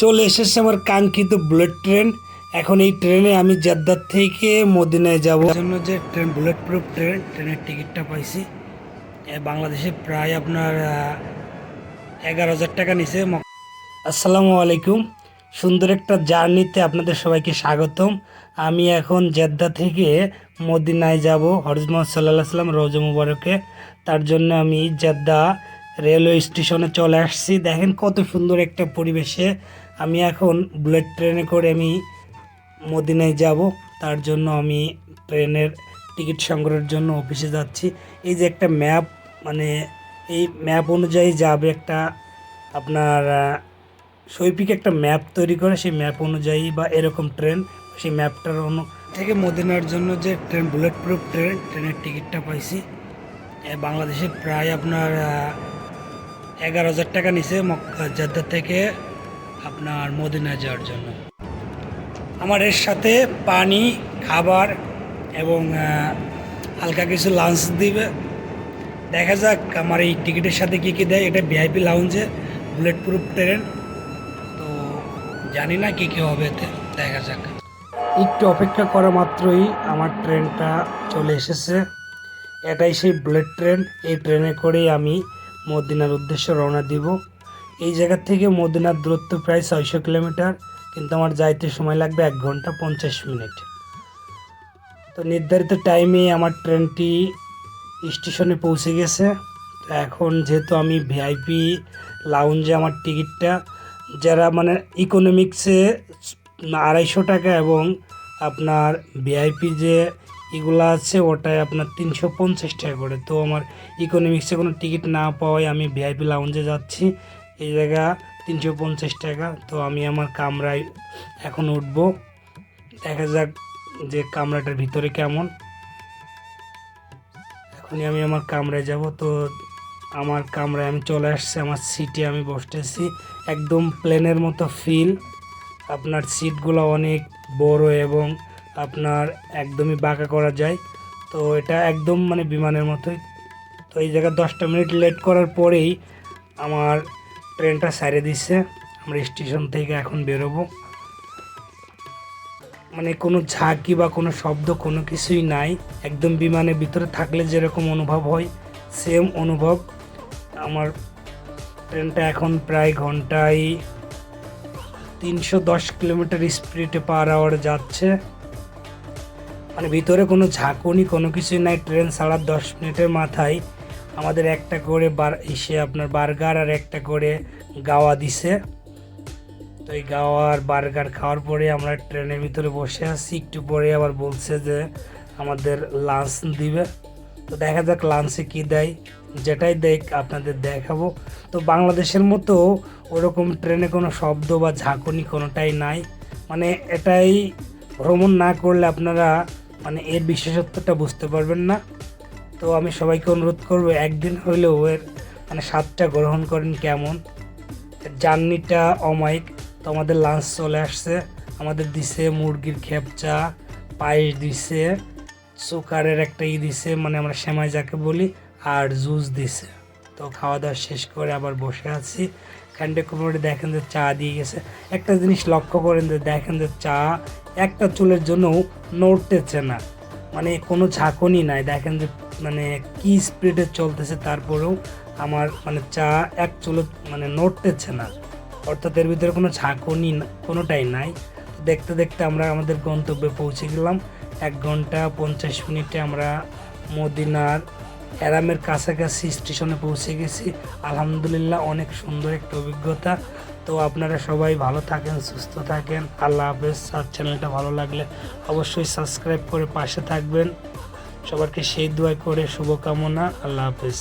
চলে এসেছে আমার কাঙ্ক্ষিত বুলেট ট্রেন। এখন এই ট্রেনে আমি জেদ্দা থেকে মদিনায় যাব জন্য যে ট্রেন বুলেট প্রুফ ট্রেনের টিকিটটা পাইছি। বাংলাদেশে প্রায় আপনার 11,000 টাকা নিছে। আসসালামু আলাইকুম, সুন্দর একটা জার্নিতে আপনাদের সবাইকে স্বাগতম। আমি এখন জেদ্দা থেকে মদিনায় যাব হযরত মুহাম্মদ সাল্লাল্লাহু আলাইহি ওয়াসাল্লাম রওজা মুবারকে। তার জন্য আমি জেদ্দা রেলওয়ে স্টেশনে চলে আসছি। দেখেন কত সুন্দর একটা পরিবেশে আমি এখন বুলেট ট্রেনে করে আমি মদিনায় যাব। তার জন্য আমি ট্রেনের টিকিট সংগ্রহের জন্য অফিসে যাচ্ছি। এই যে একটা ম্যাপ, মানে এই ম্যাপ অনুযায়ী যাবে একটা আপনার শৈল্পিক একটা ম্যাপ তৈরি করে, সেই ম্যাপ অনুযায়ী বা এরকম ট্রেন, সেই ম্যাপটার থেকে মদিনার জন্য যে ট্রেন বুলেট প্রুফ ট্রেনের টিকিটটা পাইছি। বাংলাদেশে প্রায় আপনার 11,000 টাকা নিছে জেদ্দা থেকে আপনার মদিনায় যাওয়ার জন্য। আমার এর সাথে পানি, খাবার এবং হালকা কিছু লাঞ্চ দিবে। দেখা যাক আমার এই টিকিটের সাথে কী কী দেয়। এটা ভিআইপি লাউঞ্জে বুলেট প্রুফ ট্রেন, তো জানি না কী কী হবে এতে, দেখা যাক। একটু অপেক্ষা করা মাত্রই আমার ট্রেনটা চলে এসেছে। এটাই সেই বুলেট ট্রেন। এই ট্রেনে করেই আমি মদিনার উদ্দেশ্যে রওনা দিব। এই জায়গা থেকে মদিনার দূরত্ব প্রায় 600 কিলোমিটার, কিন্তু আমার যাইতে সময় লাগবে 1 ঘন্টা 50 মিনিট। তো নির্ধারিত টাইমে আমার ট্রেনটি স্টেশনে পৌঁছে গেছে। তো এখন যেহেতু আমি ভিআইপি লাউঞ্জে আমার টিকিটটা, যারা মানে ইকোনমিক্সে 250 টাকা এবং আপনার ভিআইপি যে এগুলো আছে ওটায় আপনার 350 টাকা করে। তো আমার ইকোনমিক্সে কোনো টিকিট না পাওয়ায় আমি ভিআইপি লাউঞ্জে যাচ্ছি। এই জায়গা 350 টাকা। তো আমি আমার কামরায় এখন উঠব। দেখা যাক যে কামরাটার ভিতরে কেমন। এখনই আমি আমার কামরায় যাব। তো আমার কামরায় আমি চলে আসছি, আমার সিটে আমি বসতেছি। একদম প্লেনের মতো ফিল। আপনার সিটগুলো অনেক বড় এবং আপনার একদমই বাঁকা করা যায়। তো এটা একদম মানে বিমানের মতোই। তো এই জায়গায় 10টা মিনিট লেট করার পরেই আমার ট্রেনটা ছেড়ে দিচ্ছে। আমরা স্টেশন থেকে এখন বেরোবো। মানে কোনো ঝাঁকি বা কোনো শব্দ কোনো কিছুই নাই। একদম বিমানের ভিতরে থাকলে যেরকম অনুভব হয় সেম অনুভব। আমার ট্রেনটা এখন প্রায় ঘন্টায় 310 কিলোমিটার স্পিডে পার আওয়ার যাচ্ছে। মানে ভিতরে কোনো ঝাঁকুনি কোনো কিছুই নাই। ট্রেন ছাড়ার 10 মিনিটের মাথায় আমাদের একটা করে আপনার বার্গার আর একটা করে গাওয়া দিছে। তো এই গাওয়ার বার্গার খাওয়ার পরে আমরা ট্রেনের ভিতরে বসে আছি। একটু পরে আবার বলছে যে আমাদের লাঞ্চ দিবে। তো দেখা যাক লাঞ্চে কী দেয়। যেটাই দেখ আপনাদের দেখাবো। তো বাংলাদেশের মতো ওরকম ট্রেনে কোনো শব্দ বা ঝাঁকুনি কোনোটাই নাই। মানে এটাই ভ্রমণ না করলে আপনারা মানে এর বিশেষত্বটা বুঝতে পারবেন না। তো আমি সবাইকে অনুরোধ করবো একদিন হইলেও এর মানে স্বাদটা গ্রহণ করেন কেমন। জার্নিটা অমায়িক। তো আমাদের লাঞ্চ চলে আসছে। আমাদের দিছে মুরগির খেপচা, পায়েস দিছে, সুকারের একটা দিছে, মানে আমরা সেমাই যাকে বলি, আর জুস দিছে। তো খাওয়া দাওয়া শেষ করে আবার বসে আছি। কাইন্ডে কমিউনিটি দেখেন যে চা দিয়ে গেছে। একটা জিনিস লক্ষ্য করেন যে দেখেন যে চা একটা চুলের জন্যও নড়তেছে না, মানে কোনো ঝাঁকুনি নাই। দেখেন যে মানে কি স্পিডে চলতেছে, তারপরেও আমার মানে চা এক চুলো মানে নড়তেছে না। অর্থাৎ এর ভিতরে কোনো ঝাঁকুনি কোনোটাই নাই। দেখতে দেখতে আমরা আমাদের গন্তব্যে পৌঁছে গেলাম। 1 ঘন্টা 50 মিনিটে আমরা মদিনার এরামের কাছাকাছি স্টেশনে পৌঁছে গেছি। আলহামদুলিল্লাহ, অনেক সুন্দর একটা অভিজ্ঞতা। তো আপনারা সবাই ভালো থাকেন, সুস্থ থাকেন। আল্লাহ হাফেজ। আর চ্যানেলটা ভালো লাগলে অবশ্যই সাবস্ক্রাইব করে পাশে থাকবেন। সবাইকে সেই দোয়া করে শুভকামনা। আল্লাহ হাফেজ।